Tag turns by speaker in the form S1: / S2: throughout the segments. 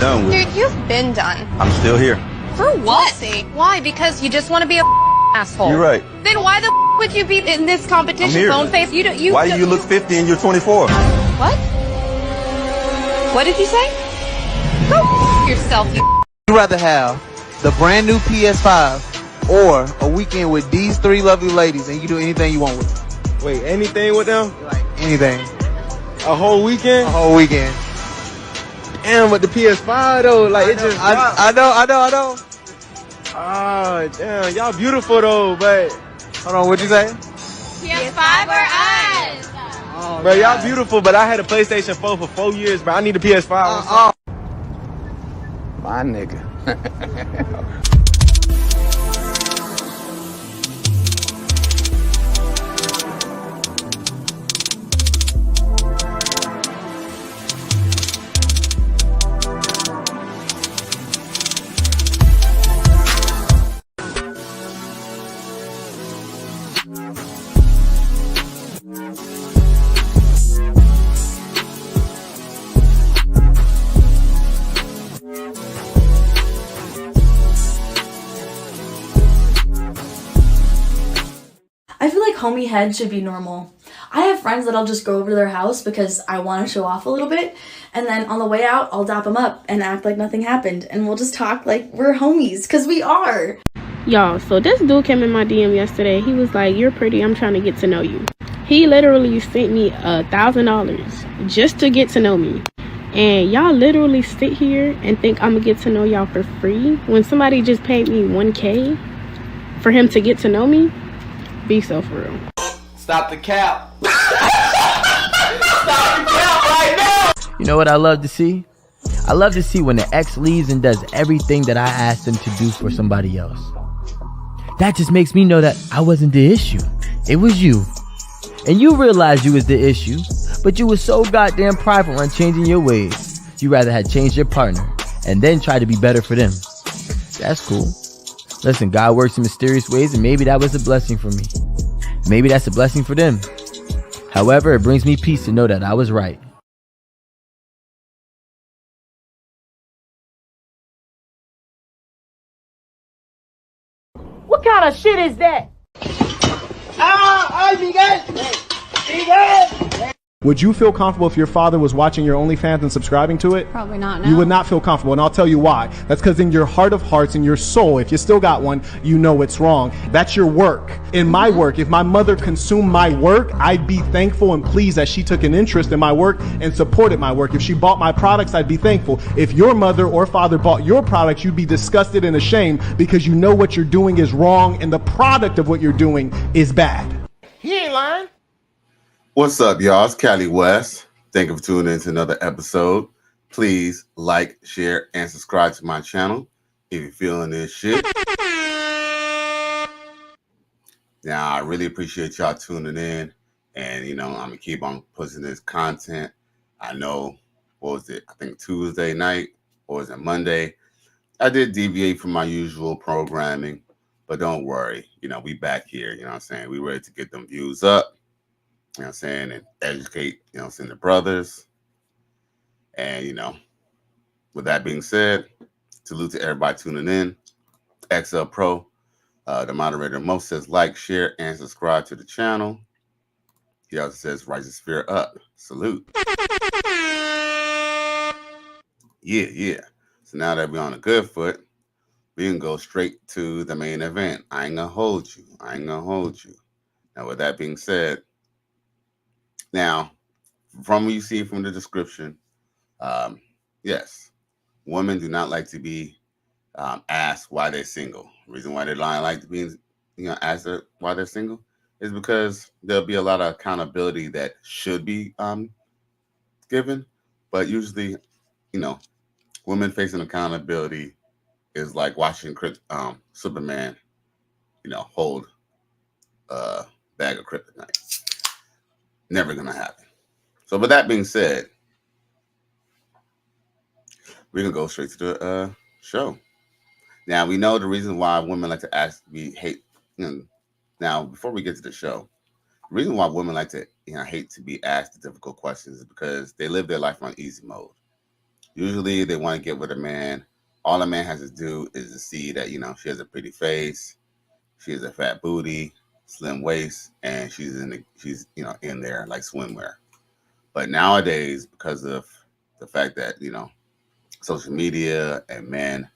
S1: done with.
S2: Dude, you've been done.
S1: I'm still here.
S2: For what? Why? Because you just want to be a asshole.
S1: You're right.
S2: Then why the would you be in this competition?
S1: I'm here.
S2: Bone face.
S1: Why do you look 50 and you're 24?
S2: What? What did you say? Go yourself.
S3: Would you rather have the brand new PS5 or a weekend with these three lovely ladies and you can do anything you want with them?
S4: Wait, anything with them?
S3: Like anything.
S4: A whole weekend?
S3: A whole weekend.
S4: Damn, with the PS5 though, like it just.
S3: I know.
S4: Oh, damn, y'all beautiful though, but.
S3: Hold on, what'd you say?
S2: PS5 or us?
S3: Oh,
S4: bro, y'all beautiful, but I had a PlayStation 4 for 4 years, bro. I need a PS5.
S3: My nigga.
S5: I feel like homie head should be normal. I have friends that I'll just go over to their house because I want to show off a little bit, and then on the way out, I'll dap them up and act like nothing happened, and we'll just talk like we're homies, because we are.
S6: Y'all, so this dude came in my DM yesterday. He was like, "You're pretty, I'm trying to get to know you." He literally sent me $1,000 just to get to know me. And y'all literally sit here and think I'm gonna get to know y'all for free when somebody just paid me $1K for him to get to know me? Be so for real.
S7: Stop the cap. Stop the cap right now.
S8: You know what I love to see? I love to see when the ex leaves and does everything that I asked them to do for somebody else. That just makes me know that I wasn't the issue. It was you. And you realized you was the issue, but you was so goddamn prideful on changing your ways. You rather had changed your partner and then try to be better for them. That's cool. Listen, God works in mysterious ways, and maybe that was a blessing for me. Maybe that's a blessing for them. However, it brings me peace to know that I was right.
S9: What kind of shit is that?
S10: Would you feel comfortable if your father was watching your OnlyFans and subscribing to it?
S2: Probably not. No.
S10: You would not feel comfortable, and I'll tell you why. That's because in your heart of hearts, in your soul, if you still got one, you know it's wrong. That's your work. In my work, if my mother consumed my work, I'd be thankful and pleased that she took an interest in my work and supported my work. If she bought my products, I'd be thankful. If your mother or father bought your products, you'd be disgusted and ashamed because you know what you're doing is wrong and the product of what you're doing is bad.
S4: He ain't lying.
S11: What's up, y'all? It's Cali West. Thank you for tuning in to another episode. Please like, share, and subscribe to my channel if you're feeling this shit. Now, I really appreciate y'all tuning in. And, you know, I'm going to keep on pushing this content. I know, what was it? I think Tuesday night, or was it Monday? I did deviate from my usual programming. But don't worry. You know, we back here. You know what I'm saying? We ready to get them views up. You know what I'm saying? And educate, you know what I'm saying, the brothers. And, you know, with that being said, salute to everybody tuning in. XL Pro, the moderator Mo says like, share, and subscribe to the channel. He also says rise the spirit up. Salute. Yeah. So now that we're on a good foot, we can go straight to the main event. I ain't gonna hold you. Now, with that being said, now, from what you see from the description, yes, women do not like to be asked why they're single. The reason why they don't like to be, asked why they're single is because there'll be a lot of accountability that should be given, but usually, women facing accountability is like watching Superman, hold a bag of kryptonite. Never gonna happen. So with that being said, we're gonna go straight to the show. Now we know the reason why women like to ask, now before we get to the show, the reason why women like to hate to be asked the difficult questions is because they live their life on easy mode. Usually they want to get with a man. All a man has to do is to see that, she has a pretty face, she has a fat booty, slim waist, and she's in there like swimwear. But nowadays, because of the fact that, social media and men,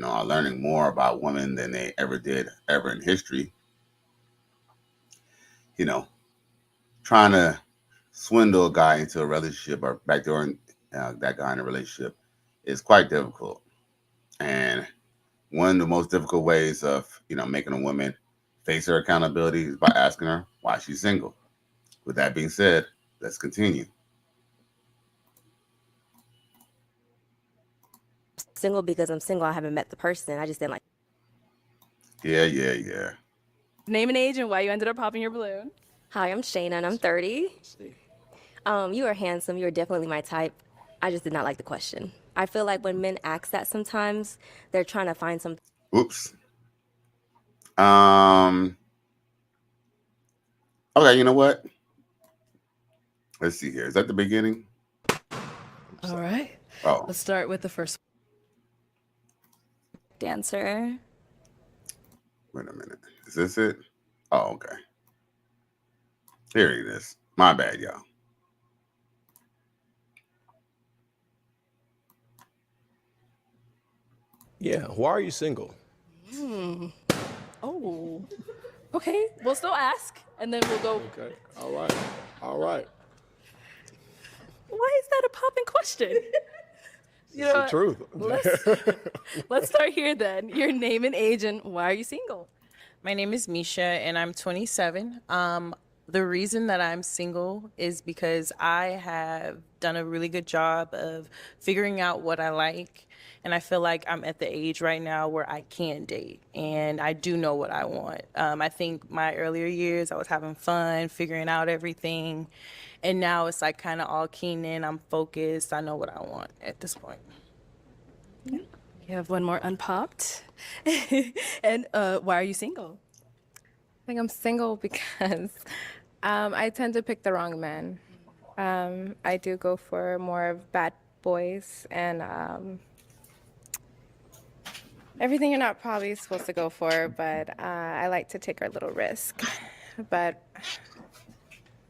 S11: are learning more about women than they ever did ever in history, you know, trying to swindle a guy into a relationship or backdooring that guy in a relationship is quite difficult. And one of the most difficult ways of, making a woman face her accountability is by asking her why she's single. With that being said, let's continue.
S9: Single because I'm single. I haven't met the person. I just didn't like.
S11: Yeah.
S12: Name and age and why you ended up popping your balloon.
S9: Hi, I'm Shayna and I'm 30. You are handsome. You are definitely my type. I just did not like the question. I feel like when men ask that sometimes, they're trying to find something.
S11: Oops. Okay, you know what? Let's see here. Is that the beginning?
S12: All right.
S11: Oh.
S12: Let's start with the first
S9: dancer.
S11: Wait a minute. Is this it? Oh, okay. Here it is. My bad, y'all.
S4: Yeah, why are you single?
S12: Oh. Okay, we'll still ask, and then we'll go.
S4: Okay, all right.
S12: Why is that a popping question?
S4: It's the truth.
S12: Let's start here then. Your name and age, and why are you single?
S13: My name is Misha, and I'm 27. The reason that I'm single is because I have done a really good job of figuring out what I like. And I feel like I'm at the age right now where I can date and I do know what I want. I think my earlier years, I was having fun, figuring out everything. And now it's like kind of all keen in, I'm focused, I know what I want at this point.
S12: You have one more unpopped. And why are you single?
S14: I think I'm single because I tend to pick the wrong men. I do go for more of bad boys and everything you're not probably supposed to go for, but I like to take a little risk. But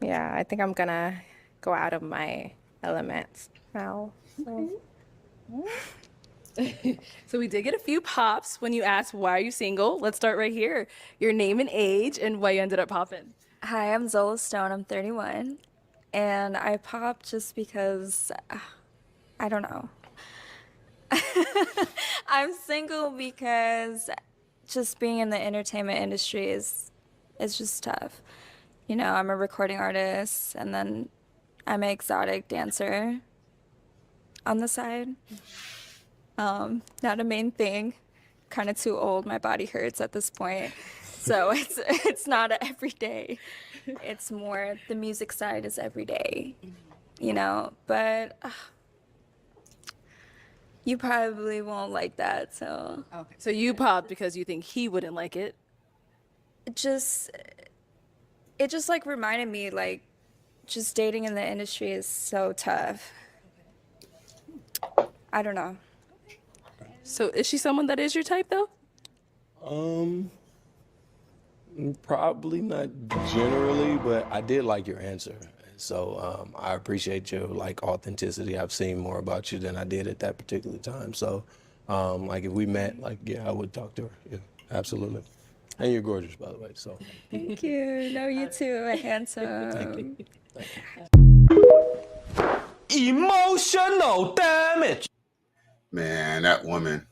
S14: yeah, I think I'm gonna go out of my element now. So.
S12: So we did get a few pops when you asked why are you single. Let's start right here. Your name and age and why you ended up popping.
S15: Hi, I'm Zola Stone. I'm 31. And I popped just because, I don't know. I'm single because just being in the entertainment industry is just tough. You know, I'm a recording artist and then I'm an exotic dancer on the side. Not a main thing. Kind of too old. My body hurts at this point. So it's not every day. It's more the music side is every day, you know, but you probably won't like that, so.
S12: Okay. So you popped because you think he wouldn't like it?
S15: It just like reminded me like just dating in the industry is so tough. I don't know.
S12: So is she someone that is your type though?
S4: Probably not generally, but I did like your answer. So I appreciate your authenticity. I've seen more about you than I did at that particular time. So if we met, I would talk to her. Yeah, absolutely. And you're gorgeous, by the way. So
S15: thank you. No, you too. Handsome.
S4: Thank you.
S7: Emotional damage.
S11: Man, that woman,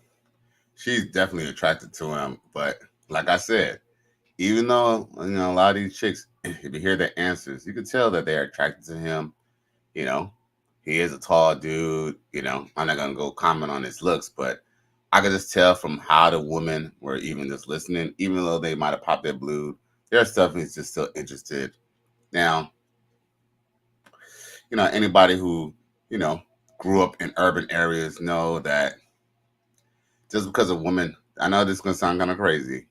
S11: she's definitely attracted to him. But like I said, even though, a lot of these chicks, if you hear their answers, you can tell that they're attracted to him. You know, he is a tall dude. I'm not going to go comment on his looks, but I could just tell from how the women were even just listening, even though they might have popped their blue, there's stuff he's just still interested. Now, anybody who, grew up in urban areas know that just because a woman, I know this is going to sound kind of crazy,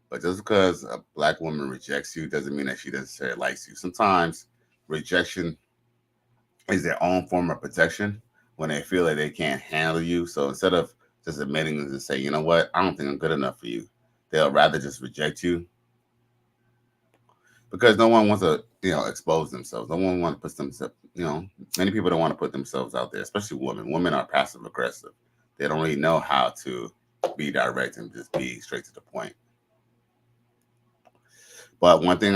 S11: but just because a black woman rejects you doesn't mean that she necessarily likes you. Sometimes rejection is their own form of protection when they feel that they can't handle you. So instead of just admitting and say, you know what, I don't think I'm good enough for you, they'll rather just reject you because no one wants to, expose themselves. No one wants to put themselves, many people don't want to put themselves out there, especially women. Women are passive aggressive. They don't really know how to be direct and just be straight to the point. But one thing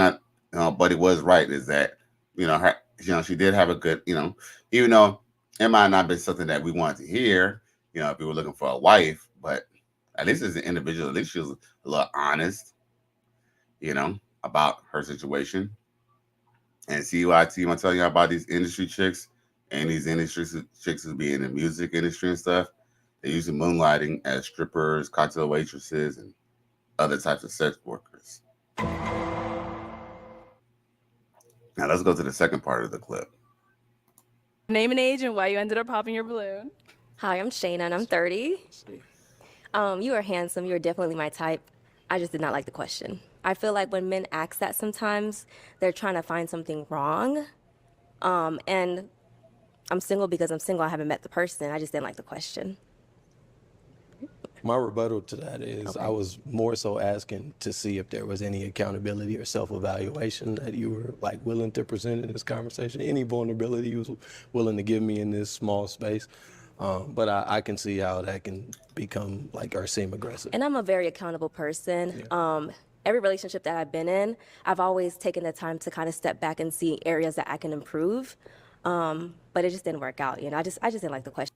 S11: Buddy was right is that, she did have a good, even though it might not be something that we wanted to hear, if we were looking for a wife, but at least as an individual, at least she was a little honest, about her situation. And see what I'm telling you about these industry chicks and these industry chicks who be in the music industry and stuff. They're usually moonlighting as strippers, cocktail waitresses, and other types of sex workers. Now let's go to the second part of the clip.
S12: Name and age and why you ended up popping your balloon.
S9: Hi, I'm Shayna and I'm 30. You are handsome. You are definitely my type. I just did not like the question. I feel like when men ask that sometimes, they're trying to find something wrong. And I'm single because I'm single. I haven't met the person. I just didn't like the question.
S4: My rebuttal to that is I was more so asking to see if there was any accountability or self-evaluation that you were willing to present in this conversation, any vulnerability you was willing to give me in this small space. But I can see how that can become or seem aggressive.
S9: And I'm a very accountable person. Yeah. Every relationship that I've been in, I've always taken the time to kind of step back and see areas that I can improve. But it just didn't work out. I just didn't like the question.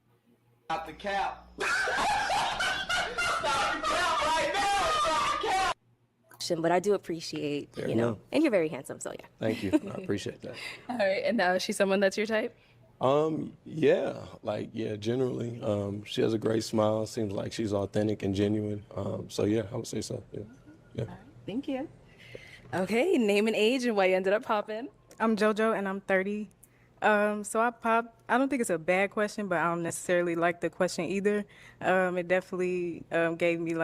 S7: Stop the cap.
S9: But I do appreciate, and you're very handsome, so yeah.
S4: Thank you. I appreciate that.
S12: All right, and now is she someone that's your type?
S4: Yeah, generally. She has a great smile. Seems like she's authentic and genuine. So yeah, I would say so. Yeah.
S12: All right, thank you. Okay, name and age and why you ended up popping.
S16: I'm JoJo and I'm 30. So I popped. I don't think it's a bad question, but I don't necessarily like the question either. It definitely gave me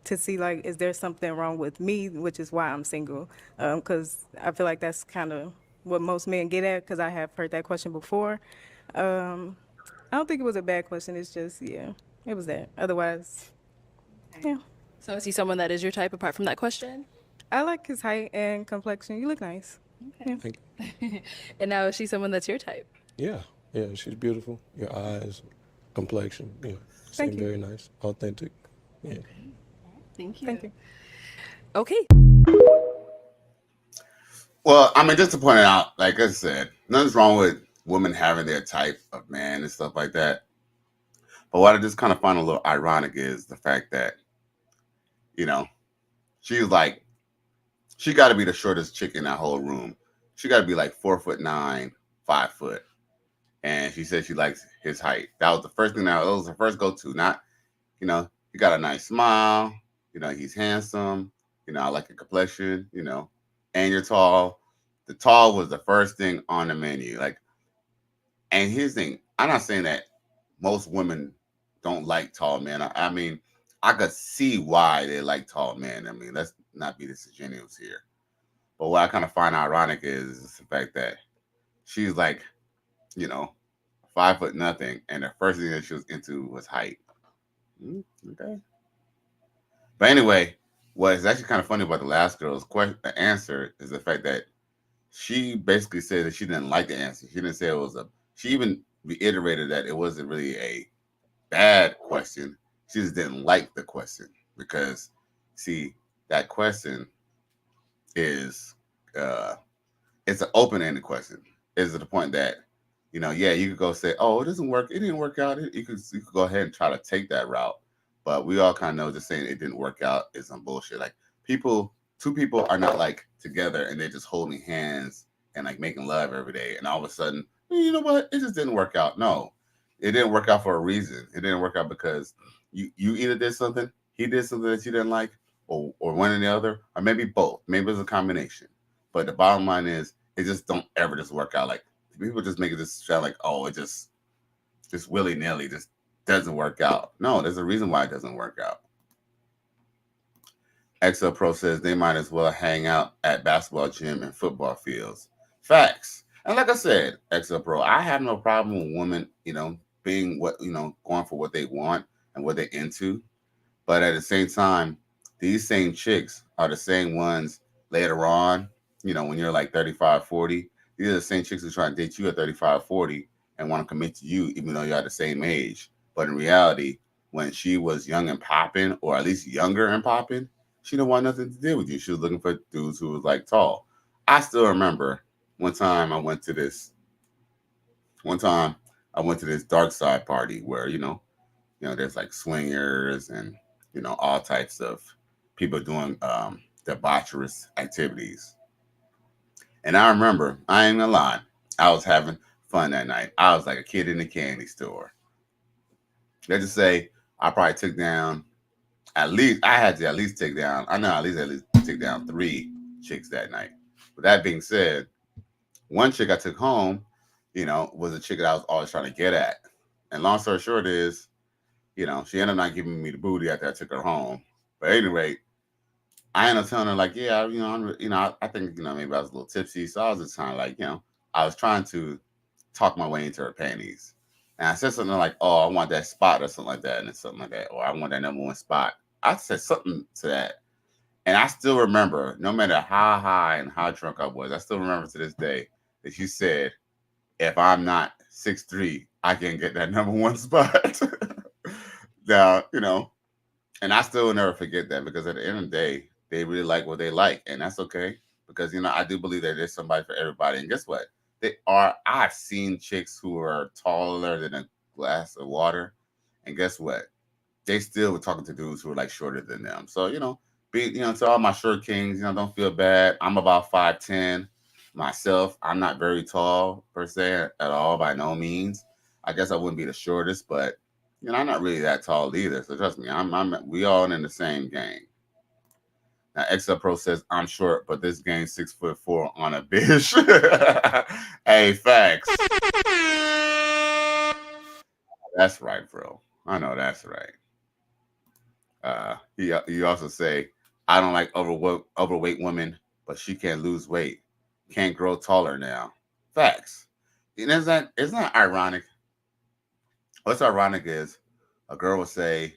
S16: to see is there something wrong with me, which is why I'm single. Because I feel like that's kind of what most men get at, because I have heard that question before. I don't think it was a bad question. It's just, it was that. Otherwise, yeah.
S12: So is he someone that is your type apart from that question?
S16: I like his height and complexion. You look nice.
S12: Okay.
S16: Yeah.
S4: Thank
S12: you. And now is she someone that's your type?
S4: Yeah, she's beautiful. Your eyes, complexion, seem very nice, authentic. Yeah.
S12: Okay. Thank you.
S16: Thank you.
S12: Okay.
S11: Well, just to point it out, like I said, nothing's wrong with women having their type of man and stuff like that. But what I just kind of find a little ironic is the fact that, she's she got to be the shortest chick in that whole room. She got to be 4'9", 5 foot. And she said she likes his height. That was the first thing that was her first go-to. Not, he got a nice smile. He's handsome. I like your complexion, and you're tall. The tall was the first thing on the menu. And here's the thing. I'm not saying that most women don't like tall men. I could see why they like tall men. Let's not be disingenuous here. But what I kind of find ironic is the fact that she's 5 foot nothing, and the first thing that she was into was height. Okay. But anyway, what's actually kind of funny about the last girl's answer is the fact that she basically said that she didn't like the answer. She didn't say it was she even reiterated that it wasn't really a bad question. She just didn't like the question because, see, that question is, it's an open-ended question. It's to the point that, you could go say, oh, it doesn't work. It didn't work out. You could go ahead and try to take that route. But we all kind of know just saying it didn't work out is some bullshit. Two people are not together and they're just holding hands and making love every day. And all of a sudden, you know what? It just didn't work out. No, it didn't work out for a reason. It didn't work out because you either did something, he did something that you didn't like, or one or the other, or maybe both. Maybe it's a combination. But the bottom line is, it just don't ever just work out. People just make it just sound it just willy-nilly just doesn't work out. No, there's a reason why it doesn't work out. XL Pro says they might as well hang out at basketball gym and football fields. Facts. And like I said, XL Pro, I have no problem with women, being going for what they want and what they're into. But at the same time, these same chicks are the same ones later on, when you're like 35, 40. These are the same chicks who try to date you at 35, 40 and want to commit to you even though you're at the same age. But in reality, when she was young and popping, or at least younger and popping, she didn't want nothing to do with you. She was looking for dudes who was like tall. I still remember one time I went to this dark side party where, there's like swingers and, all types of people doing debaucherous activities. And I remember, I ain't gonna lie, I was having fun that night. I was like a kid in a candy store. Let's just say I probably took down I had to at least take down, I know at least take down 3 chicks that night. With that being said, one chick I took home, was a chick that I was always trying to get at. And long story short is, she ended up not giving me the booty after I took her home. But anyway, I ended up telling her like, yeah, I think, maybe I was a little tipsy. So I was just kind of like, I was trying to talk my way into her panties. And I said something like, oh, I want that spot or something like that. And it's something like that. Or I want that #1 spot. I said something to that. And I still remember, no matter how high and how drunk I was, I still remember to this day that she said, if I'm not 6'3", I can get that #1 spot. Now, and I still will never forget that, because at the end of the day, they really like what they like. And that's okay. Because, I do believe that there's somebody for everybody. And guess what? I've seen chicks who are taller than a glass of water. And guess what? They still were talking to dudes who were like shorter than them. So, to all my short kings, don't feel bad. I'm about 5'10" myself. I'm not very tall per se at all, by no means. I guess I wouldn't be the shortest, but I'm not really that tall either. So trust me, we all in the same game. Now XL Pro says I'm short, but this game's 6'4" on a bitch. Hey, facts. That's right, bro. I know that's right. He also say, I don't like overweight women, but she can't lose weight, can't grow taller now. Facts. And isn't that ironic? What's ironic is a girl will say,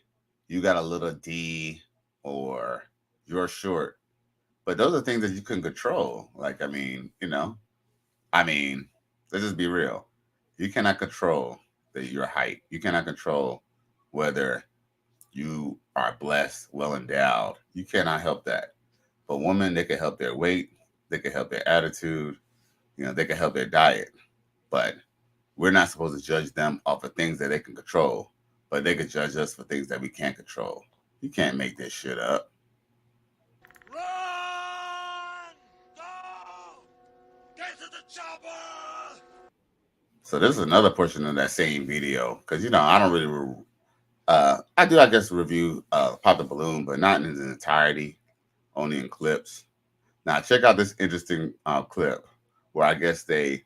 S11: you got a little D, or you're short. But those are things that you can control. Like, let's just be real. You cannot control your height. You cannot control whether you are blessed, well endowed. You cannot help that. But women, they can help their weight, they can help their attitude, they can help their diet. But we're not supposed to judge them off of things that they can control, but they can judge us for things that we can't control. You can't make this shit up. So this is another portion of that same video, because I don't really I do, I guess, review Pop the Balloon, but not in its entirety, only in clips. Now, check out this interesting clip where I guess I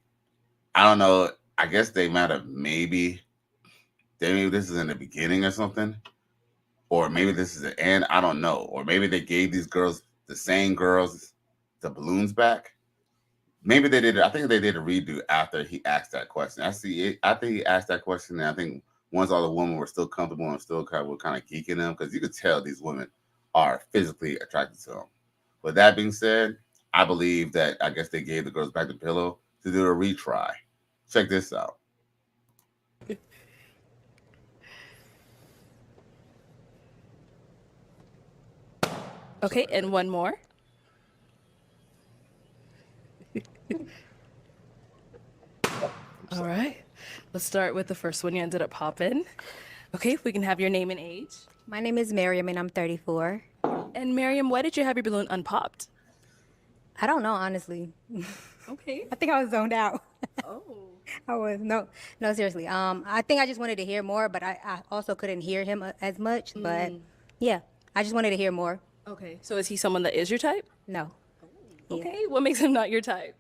S11: don't know, I guess they might have maybe this is in the beginning or something, or maybe this is the end, I don't know. Or maybe they gave these girls, the same girls, the balloons back. Maybe they did. I think they did a redo after he asked that question. After he asked that question, and I think once all the women were still comfortable and still kind of geeking them, because you could tell these women are physically attracted to him. With that being said, I believe that I guess they gave the girls back the pillow to do a retry. Check this out.
S12: Okay, and one more. All right, let's start with the first one you ended up popping. Okay, if we can have your name and age.
S17: My name is Miriam and I'm 34.
S12: And Miriam, why did you have your balloon unpopped?
S17: I don't know, honestly.
S12: Okay.
S17: I think I was zoned out.
S12: Oh.
S17: I was, no, seriously. I think I just wanted to hear more, but I also couldn't hear him as much. But yeah, I just wanted to hear more.
S12: Okay, so is he someone that is your type?
S17: No.
S12: Okay, what makes him not your type?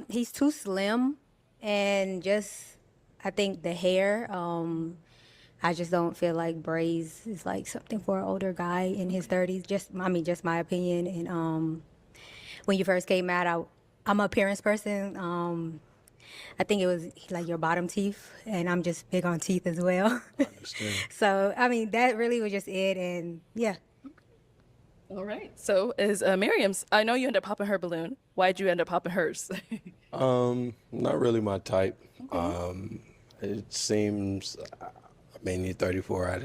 S17: He's too slim, and just, I think the hair, I just don't feel like braids is like something for an older guy in his 30s. Just my opinion. And when you first came out, I'm an appearance person. I think it was like your bottom teeth, and I'm just big on teeth as well.
S4: Understand.
S17: So, I mean, that really was just it, and yeah.
S12: All right. So is Miriam's. I know you ended up popping her balloon. Why'd you end up popping hers?
S4: Not really my type. It seems, I mean, you're 34. I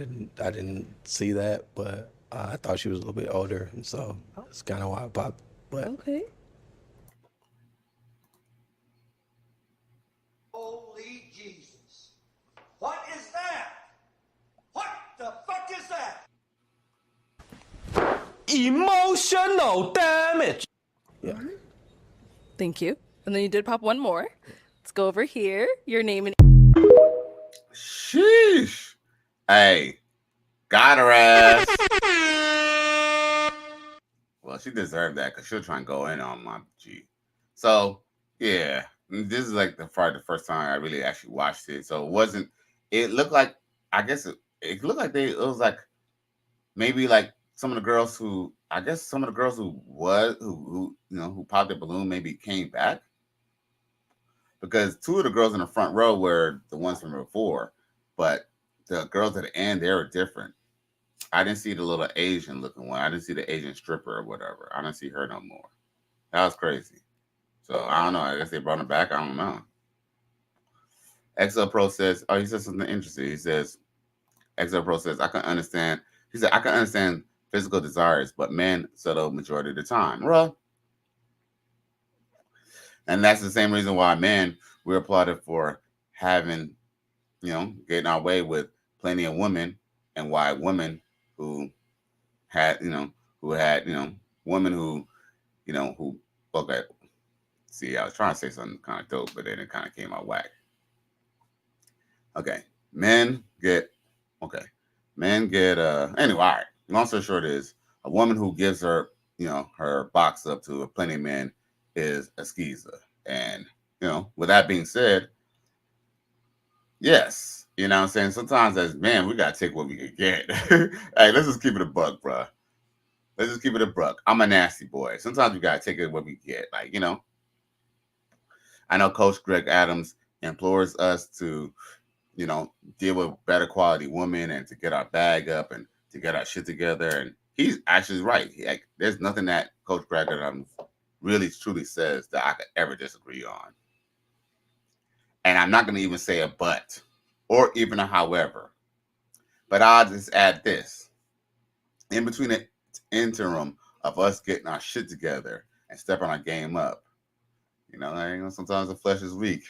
S4: didn't see that, but I thought she was a little bit older, and so that's kind of why I popped. But
S12: Okay.
S7: Holy Jesus. What is that? What the fuck is that?
S18: Emotional damage.
S4: Yeah.
S12: Thank you. And then you did pop one more. Let's go over here. Your name and
S11: Sheesh. Hey, got her ass. Well, she deserved that because she'll try and go in on my G. So, yeah, this is like probably the first time I really actually watched it. So it looked like, I guess it looked like it was like maybe like some of the girls who who popped the balloon maybe came back. Because two of the girls in the front row were the ones from before, but the girls at the end, they were different. I didn't see the little Asian looking one. I didn't see the Asian stripper or whatever. I didn't see her no more. That was crazy. So I don't know. I guess they brought her back. I don't know. XL Pro says, he says something interesting. He says, XL Pro says, I can understand physical desires, but men settle majority of the time. Well, and that's the same reason why men, we're applauded for having, getting our way with plenty of women, and why women who had, women who, okay. See, I was trying to say something kind of dope, but then it kind of came out whack. Okay. Men get, anyway, all right. Long story short is a woman who gives her, her box up to plenty of men is a skeezer. And, with that being said, yes, you know what I'm saying? Sometimes as men, we got to take what we can get. Hey, let's just keep it a buck, bro. Let's just keep it a buck. I'm a nasty boy. Sometimes we got to take it what we get. Like, I know Coach Greg Adams implores us to, deal with better quality women and to get our bag up and to get our shit together. And he's actually right. There's nothing that Coach Greg Adams really truly says that I could ever disagree on. And I'm not going to even say a but or even a however. But I'll just add this. In between the interim of us getting our shit together and stepping our game up, sometimes the flesh is weak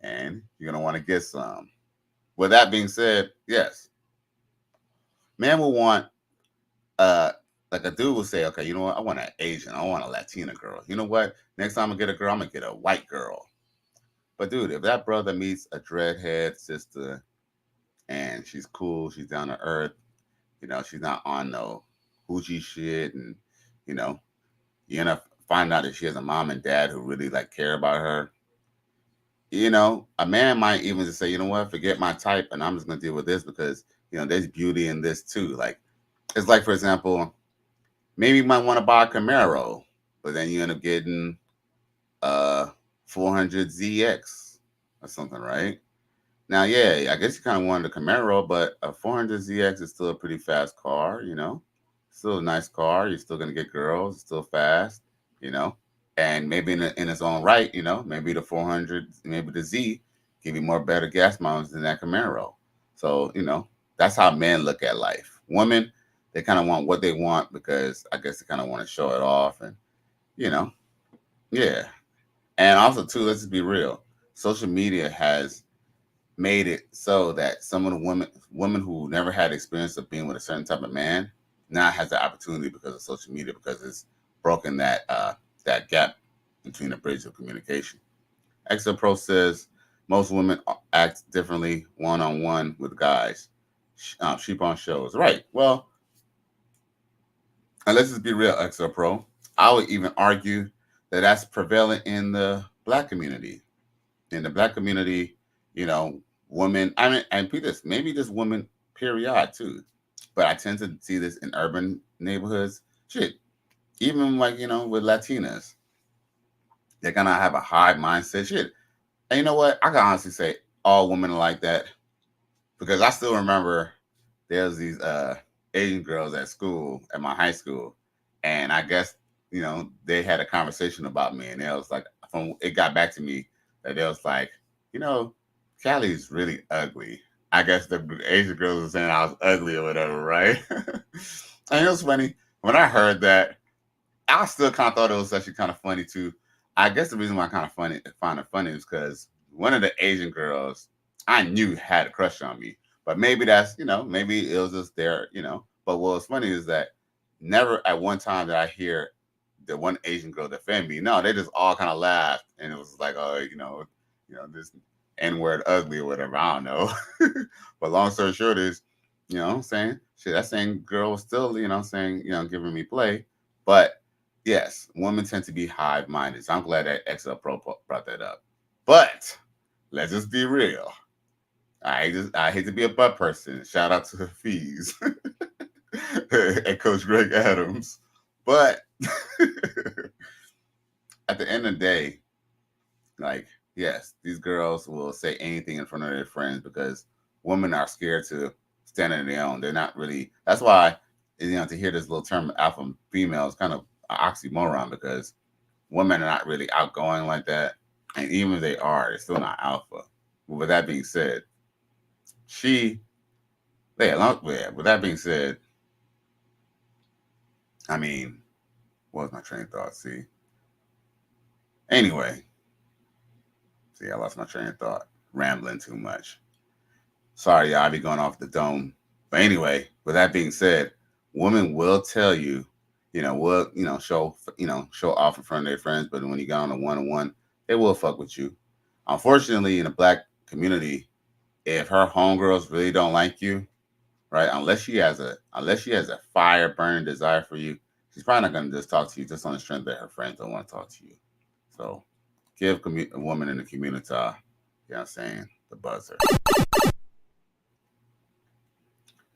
S11: and you're going to want to get some. With that being said, yes, man will want, like a dude will say, okay, you know what? I want an Asian. I want a Latina girl. You know what? Next time I get a girl, I'm going to get a white girl. But dude, if that brother meets a dreadhead sister and she's cool, she's down to earth, she's not on no hoochie shit, and, you end up finding out that she has a mom and dad who really care about her. A man might even just say, you know what, forget my type and I'm just going to deal with this because, there's beauty in this too. Like, it's like, for example, maybe you might want to buy a Camaro, but then you end up getting 400ZX or something, right? Now, yeah, I guess you kind of wanted a Camaro, but a 400ZX is still a pretty fast car, Still a nice car. You're still going to get girls. It's still fast, And maybe in its own right, maybe the 400, maybe the Z give you more better gas mileage than that Camaro. So, that's how men look at life. Women, they kind of want what they want because I guess they kind of want to show it off and, yeah. And also, too, let's just be real. Social media has made it so that some of the women who never had experience of being with a certain type of man now has the opportunity because of social media, because it's broken that gap between the bridge of communication. XL Pro says most women act differently one-on-one with guys. Sheep on shows. Right. Well, and let's just be real, XL Pro. I would even argue that that's prevalent in the Black community. In the Black community, women, and this, maybe this women, period, too. But I tend to see this in urban neighborhoods. Shit. Even with Latinas. they're gonna have a high mindset. Shit. And you know what? I can honestly say all women are like that because I still remember there was these Asian girls at school, at my high school, and I guess they had a conversation about me, and it was like it got back to me that it was like, Callie's really ugly. I guess the Asian girls were saying I was ugly or whatever, right? And it was funny when I heard that. I still kind of thought it was actually kind of funny too. I guess the reason why I find it funny is because one of the Asian girls I knew had a crush on me, but maybe that's maybe it was just there, But what was funny is that never at one time did I hear the one Asian girl defend me. No, they just all kind of laughed, and it was like, oh, this N-word ugly or whatever. I don't know. But long story short is, I'm saying, shit, that same girl was still, saying, giving me play, but. Yes, women tend to be hive-minded. So I'm glad that XL Pro brought that up. But let's just be real. I hate to be a butt person. Shout out to the fees and Coach Greg Adams. But at the end of the day, like, yes, these girls will say anything in front of their friends because women are scared to stand on their own. They're not really. That's why, to hear this little term alpha female is kind of oxymoron because women are not really outgoing like that, and even if they are, they're still not alpha. But with that being said, with that being said, I mean, what was my train of thought? Anyway, I lost my train of thought, rambling too much. Sorry, y'all, I be going off the dome. But anyway, with that being said, women will tell you. Will show off in front of their friends, but when you got on a one-on-one, they will fuck with you. Unfortunately, in the black community, if her homegirls really don't like you, right? Unless she has a fire burning desire for you, she's probably not gonna just talk to you just on the strength that her friends don't want to talk to you. So give a woman in the community, the buzzer.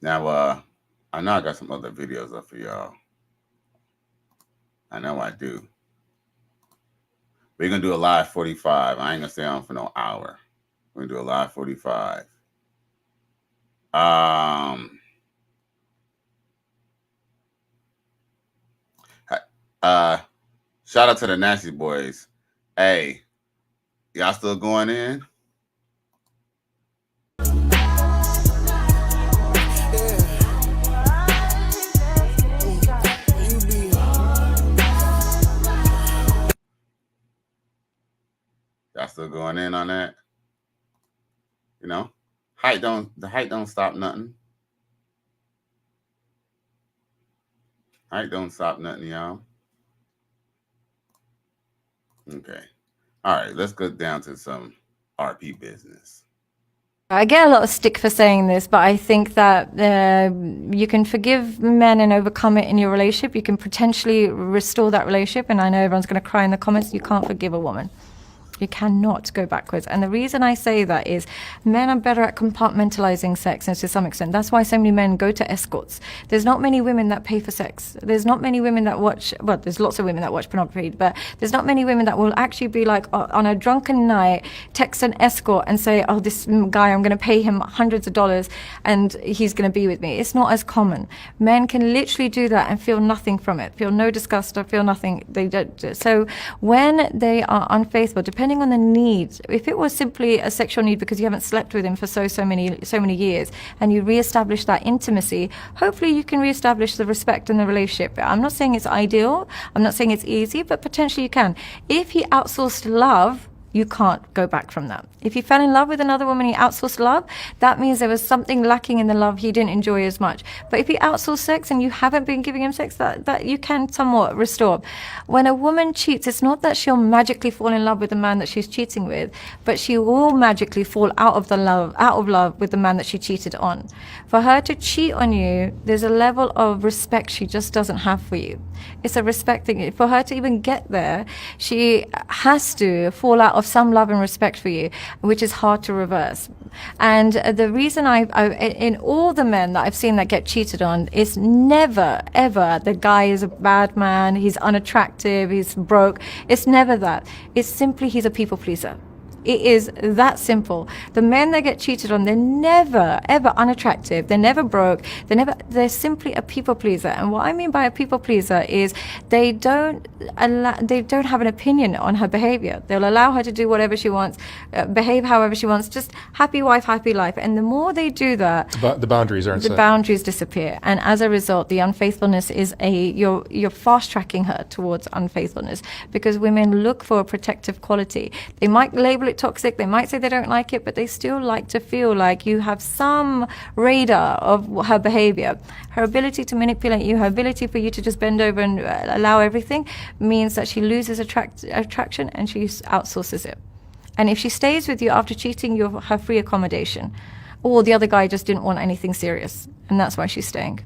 S11: Now, I know I got some other videos up for y'all. I know I do. We're going to do a live 45. I ain't going to stay on for no hour. We're going to do a live 45. Shout out to the Nasty Boys. Hey, y'all still going in? Y'all still going in on that? The height don't stop nothing. Height don't stop nothing, y'all. Okay. All right, let's go down to some RP business.
S19: I get a lot of stick for saying this, but I think that you can forgive men and overcome it in your relationship. You can potentially restore that relationship. And I know everyone's going to cry in the comments. You can't forgive a woman. You cannot go backwards. And the reason I say that is men are better at compartmentalizing sex, and to some extent, that's why so many men go to escorts. There's not many women that pay for sex. There's not many women that watch, well, there's lots of women that watch pornography, but there's not many women that will actually be like on a drunken night, text an escort and say, oh, this guy, I'm going to pay him hundreds of dollars and he's going to be with me. It's not as common. Men can literally do that and feel nothing from it, feel no disgust or feel nothing. They don't. So when they are unfaithful, depending on the needs, if it was simply a sexual need because you haven't slept with him for so many years, and you reestablish that intimacy, hopefully you can reestablish the respect in the relationship. I'm not saying it's ideal, I'm not saying it's easy, but potentially you can. If he outsourced love, you can't go back from that. If he fell in love with another woman, he outsourced love, that means there was something lacking in the love he didn't enjoy as much. But if he outsourced sex and you haven't been giving him sex, that you can somewhat restore. When a woman cheats, it's not that she'll magically fall in love with the man that she's cheating with, but she will magically fall out of love with the man that she cheated on. For her to cheat on you, there's a level of respect she just doesn't have for you. It's a respect thing. For her to even get there, she has to fall out of some love and respect for you, which is hard to reverse. And the reason in all the men that I've seen that get cheated on, it's never, ever the guy is a bad man, he's unattractive, he's broke. It's never that. It's simply he's a people pleaser. It is that simple. The men that get cheated on, they're never, ever unattractive. They're never broke. They're simply a people pleaser. And what I mean by a people pleaser is they don't have an opinion on her behavior. They'll allow her to do whatever she wants, behave however she wants, just happy wife, happy life. And the more they do that,
S20: The boundaries aren't
S19: the
S20: set.
S19: boundaries disappear. And as a result, the unfaithfulness is you're fast tracking her towards unfaithfulness, because women look for a protective quality. They might label it toxic, they might say they don't like it, but they still like to feel like you have some radar of her behavior. Her ability to manipulate you, her ability for you to just bend over and allow everything, means that she loses attraction and she outsources it. And if she stays with you after cheating, you're her free accommodation. Or the other guy just didn't want anything serious, and that's why she's staying.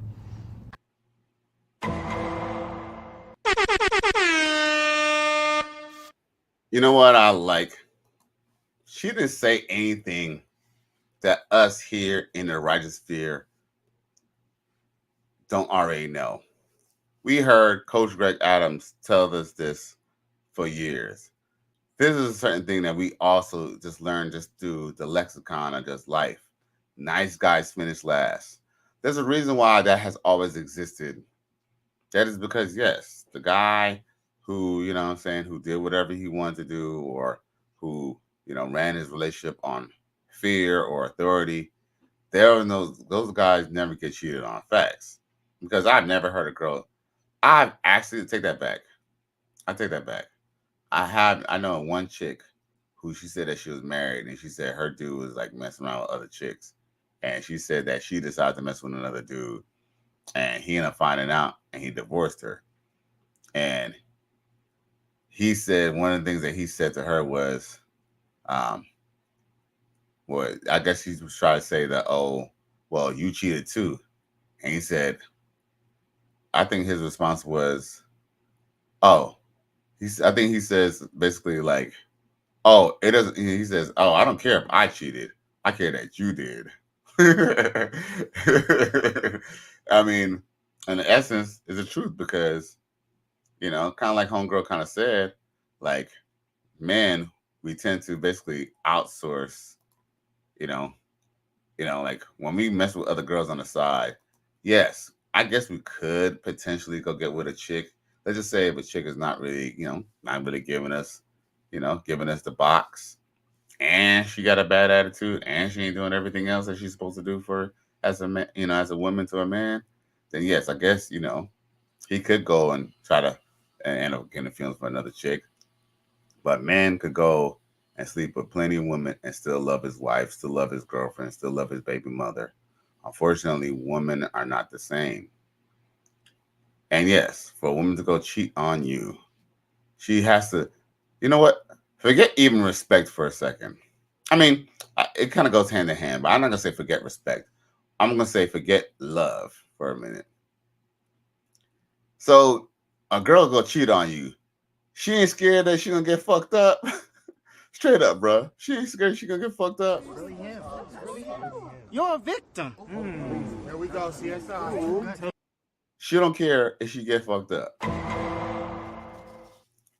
S11: You know what I like? She didn't say anything that us here in the righteous sphere don't already know. We heard Coach Greg Adams tell us this for years. This is a certain thing that we also just learned just through the lexicon of just life. Nice guys finish last. There's a reason why that has always existed. That is because, yes, the guy who, you know what I'm saying, who did whatever he wanted to do, or who, you know, ran his relationship on fear or authority, those guys never get cheated on. Facts. Because I've never heard a girl. I've actually take that back. I take that back. I know one chick who she said that she was married, and she said her dude was like messing around with other chicks. And she said that she decided to mess with another dude, and he ended up finding out, and he divorced her. And he said one of the things that he said to her was, well, I guess he was trying to say that, oh, well, you cheated too. And he said, I think his response was, oh, I think he says basically like, oh, it doesn't. He says, oh, I don't care if I cheated. I care that you did. I mean, in essence, is the truth, because, you know, kind of like Homegirl kind of said, like, men, we tend to basically outsource, you know, like when we mess with other girls on the side, yes, I guess we could potentially go get with a chick. Let's just say if a chick is not really, you know, not really giving us the box, and she got a bad attitude, and she ain't doing everything else that she's supposed to do for as a man, you know, as a woman to a man, then yes, I guess, you know, he could go and try to end up getting feelings for another chick. But man could go and sleep with plenty of women and still love his wife, still love his girlfriend, still love his baby mother. Unfortunately, women are not the same. And yes, for a woman to go cheat on you, she has to, you know what? Forget even respect for a second. I mean, it kind of goes hand in hand, but I'm not going to say forget respect. I'm going to say forget love for a minute. So a girl go cheat on you. She ain't scared that she going to get fucked up. Straight up, bro. She ain't scared she going to get fucked up.
S21: You're a victim. Here we go, CSI.
S11: She don't care if she get fucked up.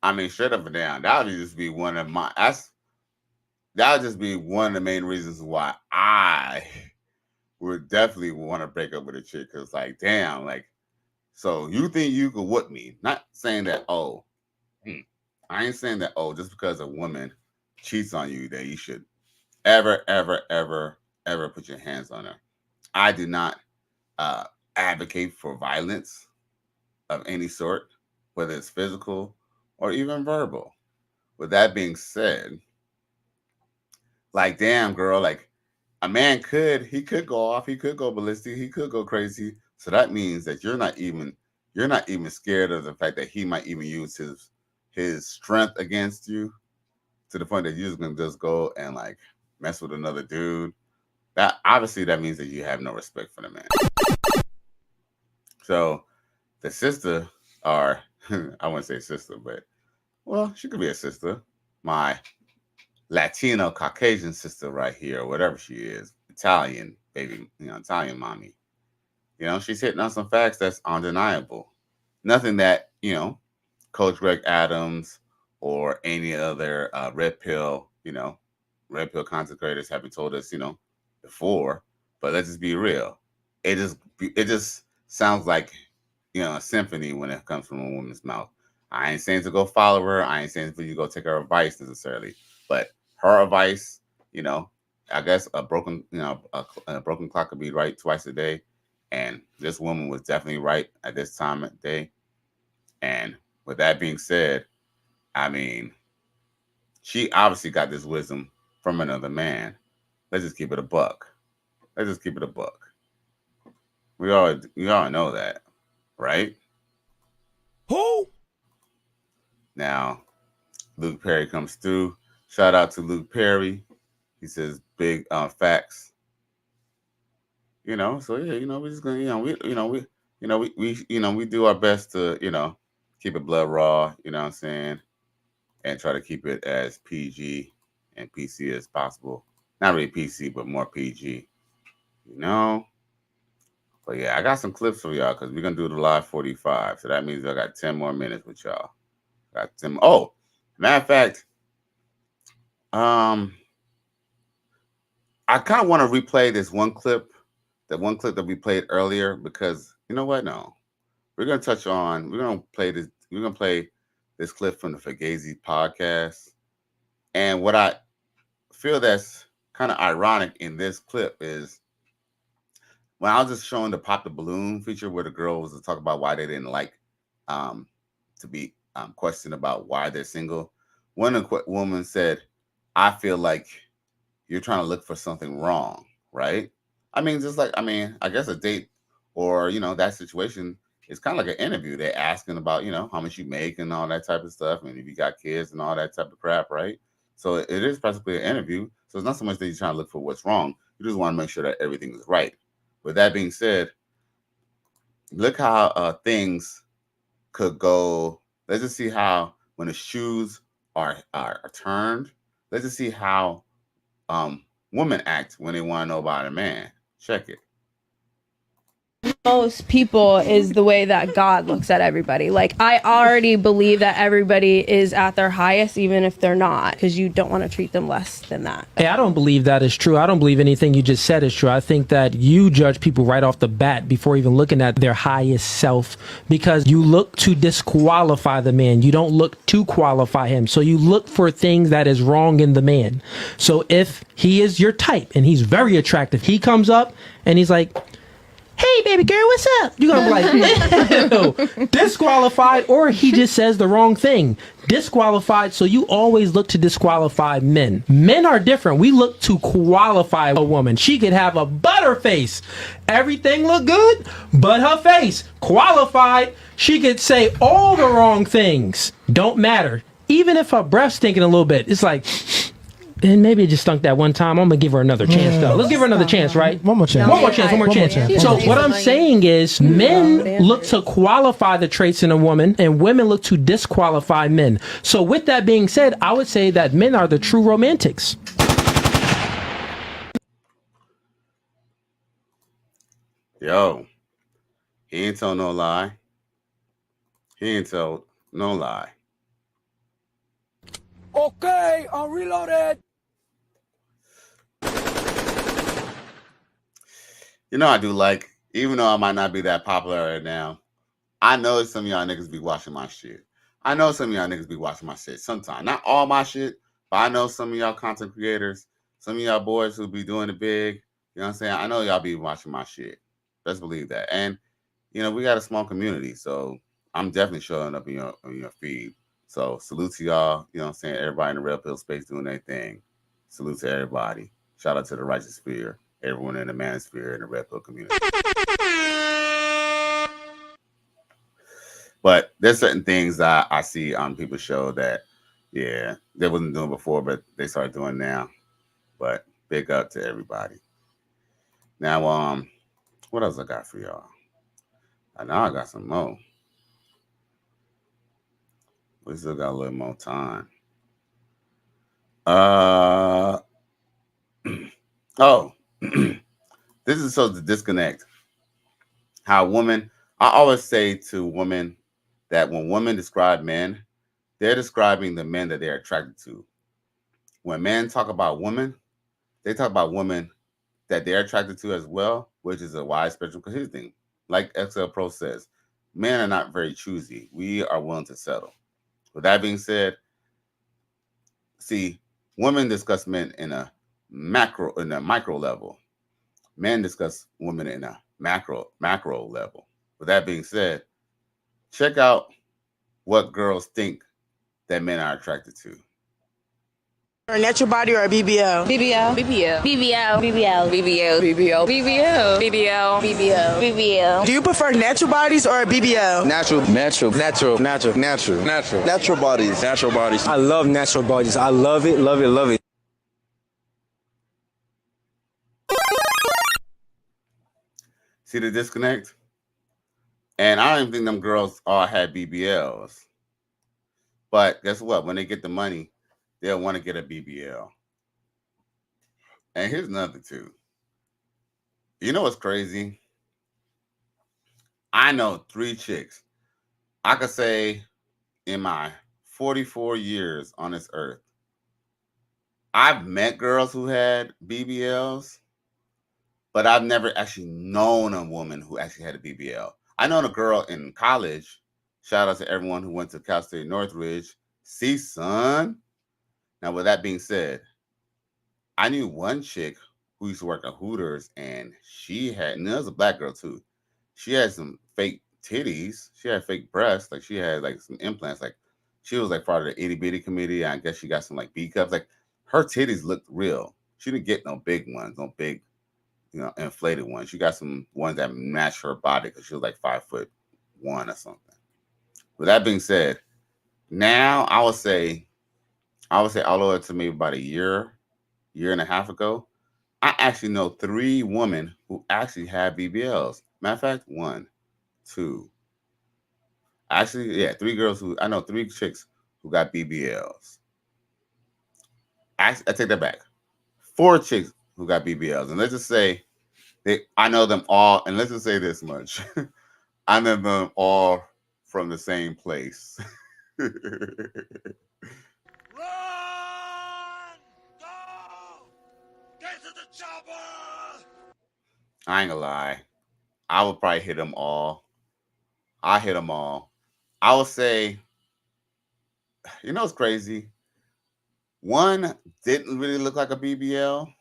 S11: I mean, straight up and down. That would just be one of the main reasons why I would definitely want to break up with a chick. Cause like, damn, like, so you think you could whoop me? Not saying that, I ain't saying that, just because a woman cheats on you, that you should ever, ever, ever, ever put your hands on her. I do not advocate for violence of any sort, whether it's physical or even verbal. With that being said, like, damn, girl, like, a man could go off, he could go ballistic, he could go crazy. So that means that you're not even scared of the fact that he might even use his strength against you, to the point that you're just gonna just go and like mess with another dude. That obviously that means that you have no respect for the man. So the sister, or I wouldn't say sister, but well, she could be a sister. My Latino Caucasian sister right here, or whatever she is, Italian baby, Italian mommy. She's hitting on some facts that's undeniable. Nothing that, Coach Greg Adams or any other red pill content creators haven't told us, before. But let's just be real. It just sounds like, a symphony when it comes from a woman's mouth. I ain't saying to go follow her. I ain't saying for you to go take her advice necessarily, but her advice, I guess a broken clock could be right twice a day, and this woman was definitely right at this time of day. And with that being said, I mean, she obviously got this wisdom from another man. Let's just keep it a buck. Let's just keep it a buck. We all know that, right?
S18: Who?
S11: Now, Luke Perry comes through. Shout out to Luke Perry. He says big facts. So yeah, we're just gonna, we do our best to, keep it blood raw, you know what I'm saying, and try to keep it as PG and PC as possible. Not really PC, but more PG, But yeah, I got some clips for y'all because we're gonna do the live 45. So that means I got 10 more minutes with y'all. Got 10. Oh, matter of fact, I kind of want to replay this one clip, that we played earlier, because you know what? No, we're gonna play this clip from the Fugazi podcast, and what I feel that's kind of ironic in this clip is when I was just showing the Pop the Balloon feature where the girl was to talk about why they didn't like to be questioned about why they're single. One woman said, "I feel like you're trying to look for something wrong, right?" I mean, I guess a date or, that situation is kind of like an interview. They're asking about, how much you make and all that type of stuff. And if you got kids and all that type of crap, right? So it is basically an interview. So it's not so much that you're trying to look for what's wrong. You just want to make sure that everything is right. With that being said, look how things could go. Let's just see how when the shoes are turned, let's just see how women act when they want to know about a man. Check it.
S20: Most people is the way that God looks at everybody. Like, I already believe that everybody is at their highest, even if they're not, because you don't want to treat them less than that.
S22: Hey, I don't believe that is true. I don't believe anything you just said is true. I think that you judge people right off the bat before even looking at their highest self, because you look to disqualify the man. You don't look to qualify him. So you look for things that is wrong in the man. So if he is your type and he's very attractive, he comes up and he's like, "Hey, baby girl, what's up?" You're going to be like, "Ew, disqualified," or he just says the wrong thing. Disqualified. So you always look to disqualify men. Men are different. We look to qualify a woman. She could have a butter face. Everything look good, but her face. Qualified. She could say all the wrong things. Don't matter. Even if her breath's stinking a little bit, it's like, and maybe it just stunk that one time. I'm gonna give her another chance, though. Let's give her another chance, right?
S23: One more chance.
S22: One more chance. So what I'm saying is, men look to qualify the traits in a woman, and women look to disqualify men. So with that being said, I would say that men are the true romantics.
S11: Yo, he ain't told no lie. He ain't told no lie.
S18: Okay, I'm reloaded.
S11: I do like, even though I might not be that popular right now, I know some of y'all niggas be watching my shit. I know some of y'all niggas be watching my shit sometimes. Not all my shit, but I know some of y'all content creators, some of y'all boys who be doing it big. You know what I'm saying? I know y'all be watching my shit. Let's believe that. And, we got a small community, so I'm definitely showing up in your feed. So salute to y'all, you know what I'm saying? Everybody in the Red Pill space doing their thing. Salute to everybody. Shout out to the Righteous Sphere, everyone in the Manosphere and the Red Pill community. But there's certain things that I see on people's show that, yeah, they wasn't doing before, but they started doing now. But big up to everybody. Now, what else I got for y'all? I know I got some more. We still got a little more time. Oh, this is so the disconnect. How women, I always say to women that when women describe men, they're describing the men that they're attracted to. When men talk about women, they talk about women that they're attracted to as well, which is a wide spectrum. Because here's the thing, like XL Pro says, men are not very choosy. We are willing to settle. With that being said, see, women discuss men in a micro level. Men discuss women in a macro level. With that being said, check out what girls think that men are attracted to.
S1: A natural body or a BBL?
S2: BBL.
S1: BBL.
S2: BBL. BBL.
S1: BBL. BBL.
S2: BBL. BBL. BBL. BBL.
S1: Do you prefer natural bodies or a BBL?
S18: Natural bodies. Natural bodies. I love natural bodies. I love it, love it, love it.
S11: See the disconnect? And I don't even think them girls all had BBLs. But guess what? When they get the money, they'll want to get a BBL. And here's another too. You know what's crazy? I know 3 chicks. I could say in my 44 years on this earth, I've met girls who had BBLs, but I've never actually known a woman who actually had a BBL. I known a girl in college. Shout out to everyone who went to Cal State Northridge. See, son. Now, with that being said, I knew one chick who used to work at Hooters, and and there was a black girl too. She had some fake titties. She had fake breasts. Like she had like some implants. Like she was like part of the itty bitty committee. I guess she got some like B cups. Like her titties looked real. She didn't get no big ones, no big, inflated ones. She got some ones that matched her body because she was like 5'1" or something. With that being said, now I would say all the way to maybe about a year and a half ago, I actually know 3 women who actually have BBLs. Matter of fact, 1, 2. Actually, yeah, 3 girls I know 3 chicks who got BBLs. Actually, I take that back. 4 chicks who got BBLs. And let's just say I know them all. And let's just say this much. I know them all from the same place. I ain't gonna lie. I would probably hit them all. I hit them all. I would say, it's crazy. One didn't really look like a BBL,